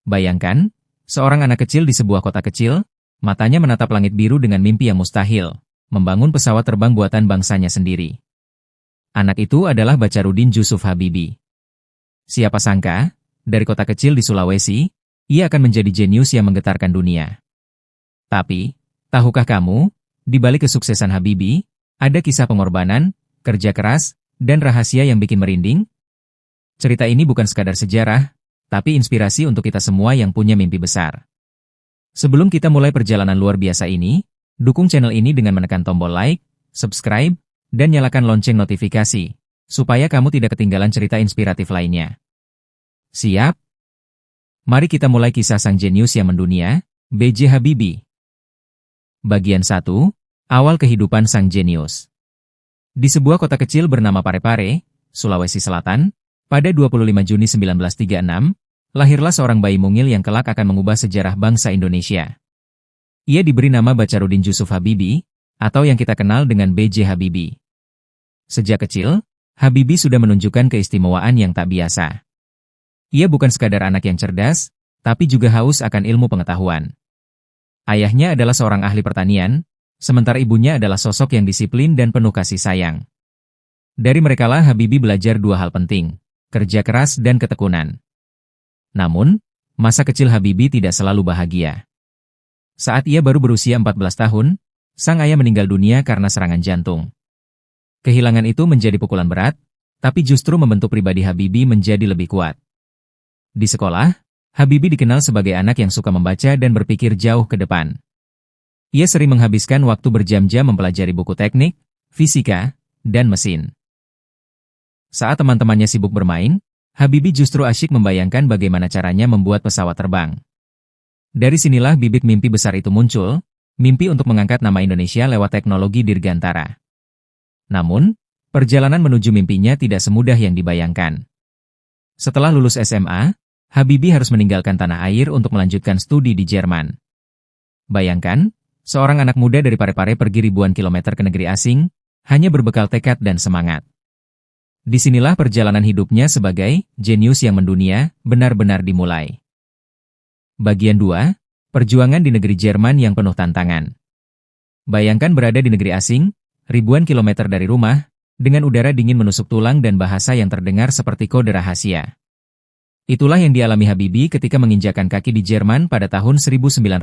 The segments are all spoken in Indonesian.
Bayangkan, seorang anak kecil di sebuah kota kecil, matanya menatap langit biru dengan mimpi yang mustahil, membangun pesawat terbang buatan bangsanya sendiri. Anak itu adalah Bacharuddin Jusuf Habibie. Siapa sangka, dari kota kecil di Sulawesi, ia akan menjadi jenius yang menggetarkan dunia. Tapi, tahukah kamu, di balik kesuksesan Habibie, ada kisah pengorbanan, kerja keras, dan rahasia yang bikin merinding? Cerita ini bukan sekadar sejarah, tapi inspirasi untuk kita semua yang punya mimpi besar. Sebelum kita mulai perjalanan luar biasa ini, dukung channel ini dengan menekan tombol like, subscribe, dan nyalakan lonceng notifikasi, supaya kamu tidak ketinggalan cerita inspiratif lainnya. Siap? Mari kita mulai kisah sang jenius yang mendunia, B.J. Habibie. Bagian 1. Awal kehidupan sang jenius. Di sebuah kota kecil bernama Parepare, Sulawesi Selatan, pada 25 Juni 1936, lahirlah seorang bayi mungil yang kelak akan mengubah sejarah bangsa Indonesia. Ia diberi nama Bacharuddin Jusuf Habibie, atau yang kita kenal dengan B.J. Habibie. Sejak kecil, Habibie sudah menunjukkan keistimewaan yang tak biasa. Ia bukan sekadar anak yang cerdas, tapi juga haus akan ilmu pengetahuan. Ayahnya adalah seorang ahli pertanian, sementara ibunya adalah sosok yang disiplin dan penuh kasih sayang. Dari merekalah Habibie belajar dua hal penting, kerja keras dan ketekunan. Namun, masa kecil Habibie tidak selalu bahagia. Saat ia baru berusia 14 tahun, sang ayah meninggal dunia karena serangan jantung. Kehilangan itu menjadi pukulan berat, tapi justru membentuk pribadi Habibie menjadi lebih kuat. Di sekolah, Habibie dikenal sebagai anak yang suka membaca dan berpikir jauh ke depan. Ia sering menghabiskan waktu berjam-jam mempelajari buku teknik, fisika, dan mesin. Saat teman-temannya sibuk bermain, Habibie justru asyik membayangkan bagaimana caranya membuat pesawat terbang. Dari sinilah bibit mimpi besar itu muncul, mimpi untuk mengangkat nama Indonesia lewat teknologi dirgantara. Namun, perjalanan menuju mimpinya tidak semudah yang dibayangkan. Setelah lulus SMA, Habibie harus meninggalkan tanah air untuk melanjutkan studi di Jerman. Bayangkan, seorang anak muda dari Parepare pergi ribuan kilometer ke negeri asing, hanya berbekal tekad dan semangat. Disinilah perjalanan hidupnya sebagai jenius yang mendunia benar-benar dimulai. Bagian 2. Perjuangan di negeri Jerman yang penuh tantangan. Bayangkan berada di negeri asing, ribuan kilometer dari rumah, dengan udara dingin menusuk tulang dan bahasa yang terdengar seperti kode rahasia. Itulah yang dialami Habibie ketika menginjakan kaki di Jerman pada tahun 1955.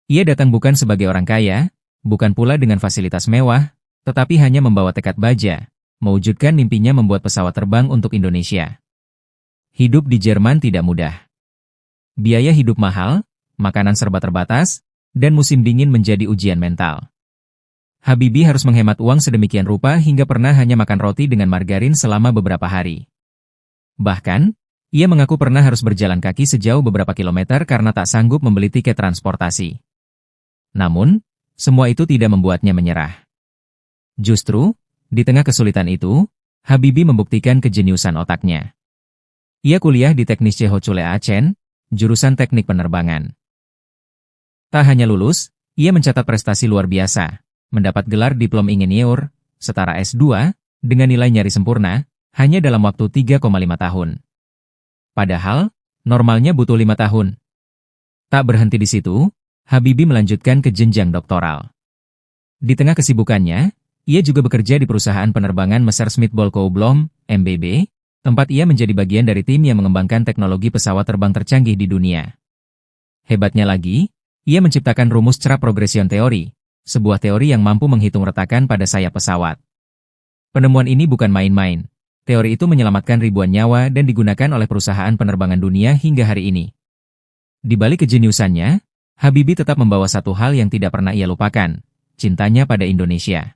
Ia datang bukan sebagai orang kaya, bukan pula dengan fasilitas mewah, tetapi hanya membawa tekad baja, mewujudkan mimpinya membuat pesawat terbang untuk Indonesia. Hidup di Jerman tidak mudah. Biaya hidup mahal, makanan serba terbatas, dan musim dingin menjadi ujian mental. Habibie harus menghemat uang sedemikian rupa hingga pernah hanya makan roti dengan margarin selama beberapa hari. Bahkan, ia mengaku pernah harus berjalan kaki sejauh beberapa kilometer karena tak sanggup membeli tiket transportasi. Namun, semua itu tidak membuatnya menyerah. Justru, di tengah kesulitan itu, Habibie membuktikan kejeniusan otaknya. Ia kuliah di Teknische Hochschule Aachen, jurusan teknik penerbangan. Tak hanya lulus, ia mencatat prestasi luar biasa, mendapat gelar diplom ingenieur, setara S2, dengan nilai nyaris sempurna, hanya dalam waktu 3,5 tahun. Padahal, normalnya butuh 5 tahun. Tak berhenti di situ, Habibie melanjutkan ke jenjang doktoral. Di tengah kesibukannya, ia juga bekerja di perusahaan penerbangan Messerschmitt Bölkow Blohm, MBB, tempat ia menjadi bagian dari tim yang mengembangkan teknologi pesawat terbang tercanggih di dunia. Hebatnya lagi, ia menciptakan rumus cerap progression teori, sebuah teori yang mampu menghitung retakan pada sayap pesawat. Penemuan ini bukan main-main. Teori itu menyelamatkan ribuan nyawa dan digunakan oleh perusahaan penerbangan dunia hingga hari ini. Di balik kejeniusannya, Habibie tetap membawa satu hal yang tidak pernah ia lupakan, cintanya pada Indonesia.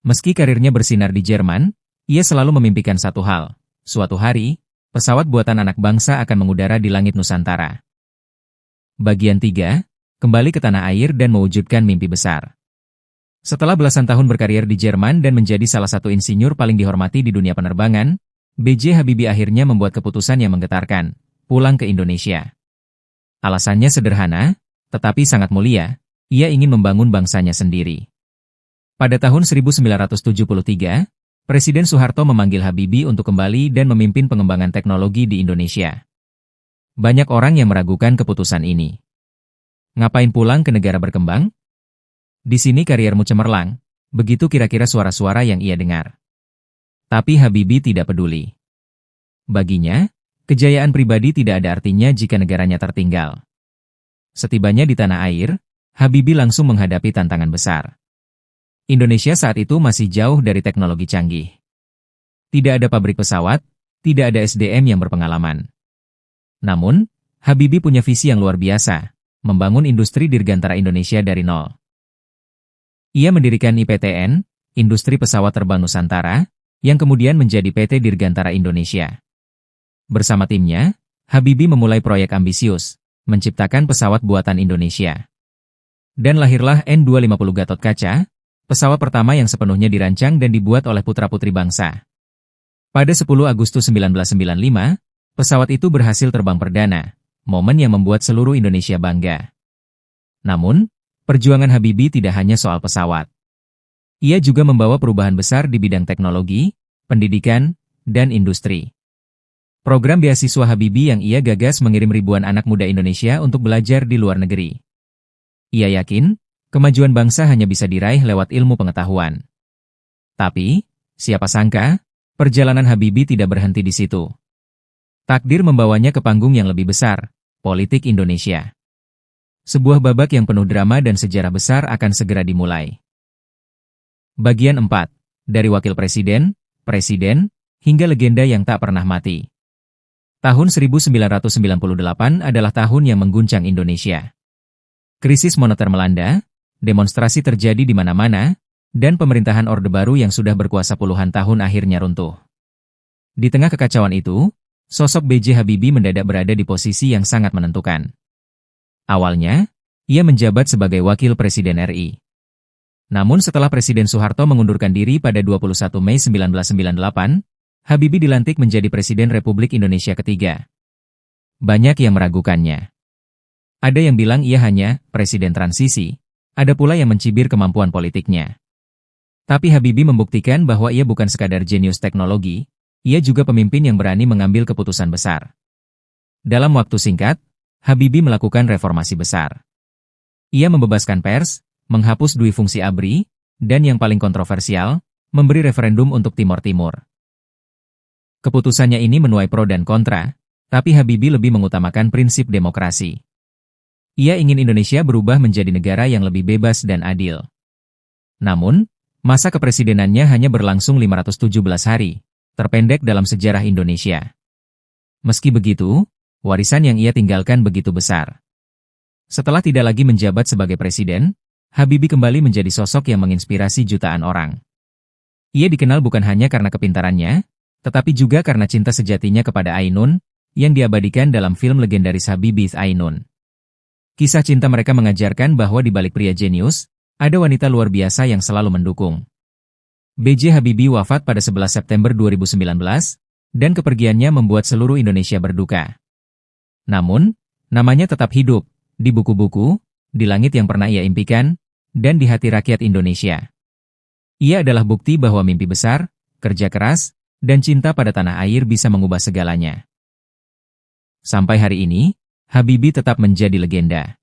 Meski karirnya bersinar di Jerman, ia selalu memimpikan satu hal. Suatu hari, pesawat buatan anak bangsa akan mengudara di langit Nusantara. Bagian 3. Kembali ke tanah air dan mewujudkan mimpi besar. Setelah belasan tahun berkarir di Jerman dan menjadi salah satu insinyur paling dihormati di dunia penerbangan, B.J. Habibie akhirnya membuat keputusan yang menggetarkan, pulang ke Indonesia. Alasannya sederhana, tetapi sangat mulia, ia ingin membangun bangsanya sendiri. Pada tahun 1973, Presiden Soeharto memanggil Habibie untuk kembali dan memimpin pengembangan teknologi di Indonesia. Banyak orang yang meragukan keputusan ini. Ngapain pulang ke negara berkembang? Di sini kariermu cemerlang, begitu kira-kira suara-suara yang ia dengar. Tapi Habibie tidak peduli. Baginya, kejayaan pribadi tidak ada artinya jika negaranya tertinggal. Setibanya di tanah air, Habibie langsung menghadapi tantangan besar. Indonesia saat itu masih jauh dari teknologi canggih. Tidak ada pabrik pesawat, tidak ada SDM yang berpengalaman. Namun, Habibie punya visi yang luar biasa, membangun industri dirgantara Indonesia dari nol. Ia mendirikan IPTN, Industri Pesawat Terbang Nusantara, yang kemudian menjadi PT Dirgantara Indonesia. Bersama timnya, Habibie memulai proyek ambisius, menciptakan pesawat buatan Indonesia. Dan lahirlah N250 Gatot-Kaca, pesawat pertama yang sepenuhnya dirancang dan dibuat oleh putra-putri bangsa. Pada 10 Agustus 1995, pesawat itu berhasil terbang perdana, momen yang membuat seluruh Indonesia bangga. Namun, perjuangan Habibie tidak hanya soal pesawat. Ia juga membawa perubahan besar di bidang teknologi, pendidikan, dan industri. Program beasiswa Habibie yang ia gagas mengirim ribuan anak muda Indonesia untuk belajar di luar negeri. Ia yakin, kemajuan bangsa hanya bisa diraih lewat ilmu pengetahuan. Tapi, siapa sangka, perjalanan Habibie tidak berhenti di situ. Takdir membawanya ke panggung yang lebih besar, politik Indonesia. Sebuah babak yang penuh drama dan sejarah besar akan segera dimulai. Bagian 4. Dari wakil presiden, presiden, hingga legenda yang tak pernah mati. Tahun 1998 adalah tahun yang mengguncang Indonesia. Krisis moneter melanda, demonstrasi terjadi di mana-mana, dan pemerintahan Orde Baru yang sudah berkuasa puluhan tahun akhirnya runtuh. Di tengah kekacauan itu, sosok B.J. Habibie mendadak berada di posisi yang sangat menentukan. Awalnya, ia menjabat sebagai wakil presiden RI. Namun setelah Presiden Soeharto mengundurkan diri pada 21 Mei 1998, Habibie dilantik menjadi Presiden Republik Indonesia ketiga. Banyak yang meragukannya. Ada yang bilang ia hanya presiden transisi, ada pula yang mencibir kemampuan politiknya. Tapi Habibie membuktikan bahwa ia bukan sekadar jenius teknologi, ia juga pemimpin yang berani mengambil keputusan besar. Dalam waktu singkat, Habibie melakukan reformasi besar. Ia membebaskan pers, menghapus dui fungsi ABRI, dan yang paling kontroversial, memberi referendum untuk Timor Timur. Keputusannya ini menuai pro dan kontra, tapi Habibie lebih mengutamakan prinsip demokrasi. Ia ingin Indonesia berubah menjadi negara yang lebih bebas dan adil. Namun, masa kepresidenannya hanya berlangsung 517 hari, terpendek dalam sejarah Indonesia. Meski begitu, warisan yang ia tinggalkan begitu besar. Setelah tidak lagi menjabat sebagai presiden, Habibie kembali menjadi sosok yang menginspirasi jutaan orang. Ia dikenal bukan hanya karena kepintarannya, tetapi juga karena cinta sejatinya kepada Ainun, yang diabadikan dalam film legendaris Habibie Ainun. Kisah cinta mereka mengajarkan bahwa di balik pria jenius, ada wanita luar biasa yang selalu mendukung. B.J. Habibie wafat pada 11 September 2019, dan kepergiannya membuat seluruh Indonesia berduka. Namun, namanya tetap hidup, di buku-buku, di langit yang pernah ia impikan, dan di hati rakyat Indonesia. Ia adalah bukti bahwa mimpi besar, kerja keras, dan cinta pada tanah air bisa mengubah segalanya. Sampai hari ini, Habibie tetap menjadi legenda.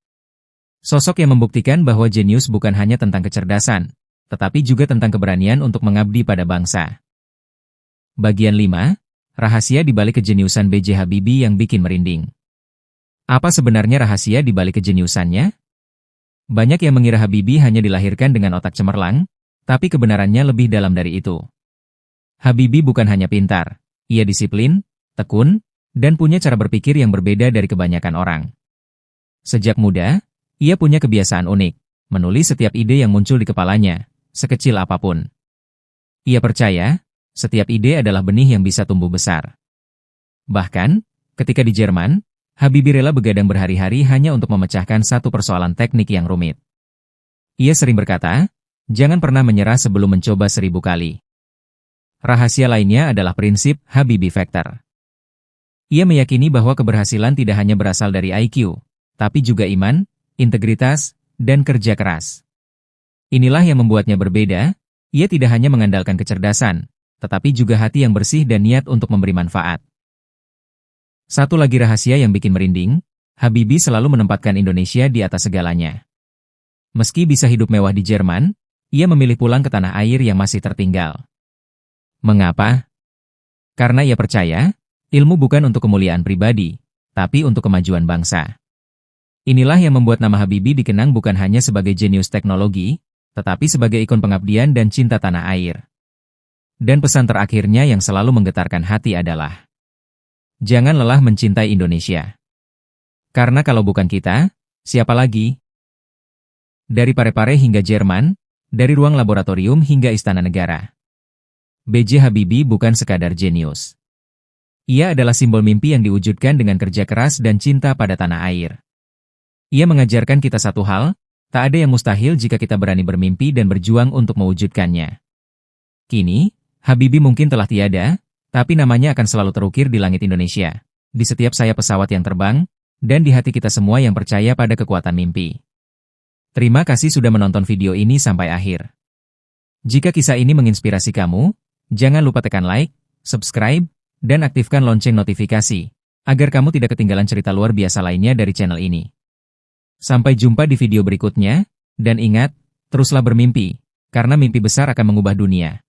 Sosok yang membuktikan bahwa jenius bukan hanya tentang kecerdasan, tetapi juga tentang keberanian untuk mengabdi pada bangsa. Bagian 5. Rahasia di balik kejeniusan B.J. Habibie yang bikin merinding. Apa sebenarnya rahasia di balik kejeniusannya? Banyak yang mengira Habibie hanya dilahirkan dengan otak cemerlang, tapi kebenarannya lebih dalam dari itu. Habibie bukan hanya pintar, ia disiplin, tekun, dan punya cara berpikir yang berbeda dari kebanyakan orang. Sejak muda, ia punya kebiasaan unik, menulis setiap ide yang muncul di kepalanya, sekecil apapun. Ia percaya, setiap ide adalah benih yang bisa tumbuh besar. Bahkan, ketika di Jerman, Habibie rela begadang berhari-hari hanya untuk memecahkan satu persoalan teknik yang rumit. Ia sering berkata, jangan pernah menyerah sebelum mencoba 1000 kali. Rahasia lainnya adalah prinsip Habibie Factor. Ia meyakini bahwa keberhasilan tidak hanya berasal dari IQ, tapi juga iman, integritas, dan kerja keras. Inilah yang membuatnya berbeda, ia tidak hanya mengandalkan kecerdasan, tetapi juga hati yang bersih dan niat untuk memberi manfaat. Satu lagi rahasia yang bikin merinding, Habibie selalu menempatkan Indonesia di atas segalanya. Meski bisa hidup mewah di Jerman, ia memilih pulang ke tanah air yang masih tertinggal. Mengapa? Karena ia percaya, ilmu bukan untuk kemuliaan pribadi, tapi untuk kemajuan bangsa. Inilah yang membuat nama Habibie dikenang bukan hanya sebagai jenius teknologi, tetapi sebagai ikon pengabdian dan cinta tanah air. Dan pesan terakhirnya yang selalu menggetarkan hati adalah, jangan lelah mencintai Indonesia. Karena kalau bukan kita, siapa lagi? Dari Parepare hingga Jerman, dari ruang laboratorium hingga istana negara. B.J. Habibie bukan sekadar jenius. Ia adalah simbol mimpi yang diwujudkan dengan kerja keras dan cinta pada tanah air. Ia mengajarkan kita satu hal, tak ada yang mustahil jika kita berani bermimpi dan berjuang untuk mewujudkannya. Kini, Habibie mungkin telah tiada, tapi namanya akan selalu terukir di langit Indonesia, di setiap sayap pesawat yang terbang, dan di hati kita semua yang percaya pada kekuatan mimpi. Terima kasih sudah menonton video ini sampai akhir. Jika kisah ini menginspirasi kamu, jangan lupa tekan like, subscribe, dan aktifkan lonceng notifikasi, agar kamu tidak ketinggalan cerita luar biasa lainnya dari channel ini. Sampai jumpa di video berikutnya, dan ingat, teruslah bermimpi, karena mimpi besar akan mengubah dunia.